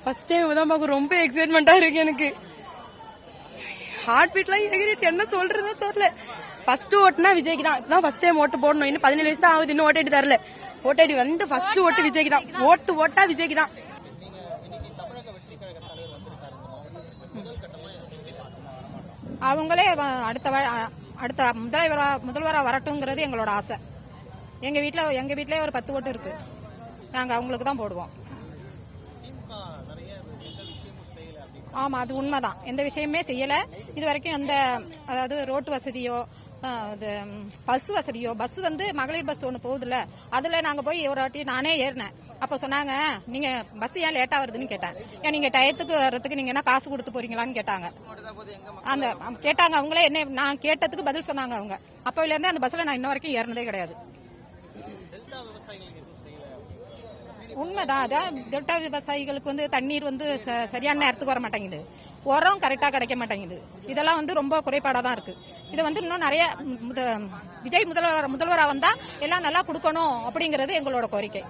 First time தான் பார்க்க ரொம்ப எக்ஸைட்மெண்டா இருக்கு எனக்கு. ஹார்ட் பீட்லாம் எகிரிட்டு என்ன சொல்றதுன்னு தெரியல. ஃபர்ஸ்ட் ஓட்டுனா விஜய்க்கு தான். இப்பதான் ஃபர்ஸ்ட் டைம் ஓட்டு போடணும். இன்னும் 17 வயசு தான் ஆகுது. இன்னும் ஓட்டு தரல. ஓட்டாடி வந்து ஃபர்ஸ்ட் ஓட்டு விஜய்க்கு தான். ஓட்டா விஜய்க்கு தான். அவங்களே அடுத்த முதல்வரா வரட்டுங்கிறது எங்களோட ஆசை. எங்க வீட்ல ஒரு 10 ஓட்டு இருக்கு. நாங்க அவங்களுக்கு தான் போடுவோம். ஆமா, அது உண்மைதான். எந்த விஷயமே செய்யல இது வரைக்கும். அதாவது ரோட்டு வசதியோ பஸ் வசதியோ, பஸ் வந்து மகளிர் பஸ் ஒண்ணு போகுதுல்ல, அதுல நாங்க போய் ஒரு வாட்டி நானே ஏறினேன். அப்ப சொன்னாங்க, நீங்க பஸ் ஏன் லேட்டா வருதுன்னு கேட்டேன். ஏன் நீங்க டயத்துக்கு வர்றதுக்கு நீங்க என்ன காசு கொடுத்து போறீங்களான்னு கேட்டாங்க. கேட்டாங்க அவங்களே. என்ன நான் கேட்டதுக்கு பதில் சொன்னாங்க அவங்க. அப்போல இருந்து அந்த பஸ்ல நான் இன்ன வரைக்கும் ஏறினதே கிடையாது. உண்மைதான். அதான் டெல்டா விவசாயிகளுக்கு வந்து தண்ணீர் வந்து சரியான நேரத்துக்கு வர மாட்டேங்குது. உரம் கரெக்டா கிடைக்க மாட்டேங்குது. இதெல்லாம் வந்து ரொம்ப குறைபாடா தான் இருக்கு. இதை வந்து இன்னும் நிறைய விஜய் முதல்வரா வந்தா எல்லாம் நல்லா கொடுக்கணும் அப்படிங்கறது எங்களோட கோரிக்கை.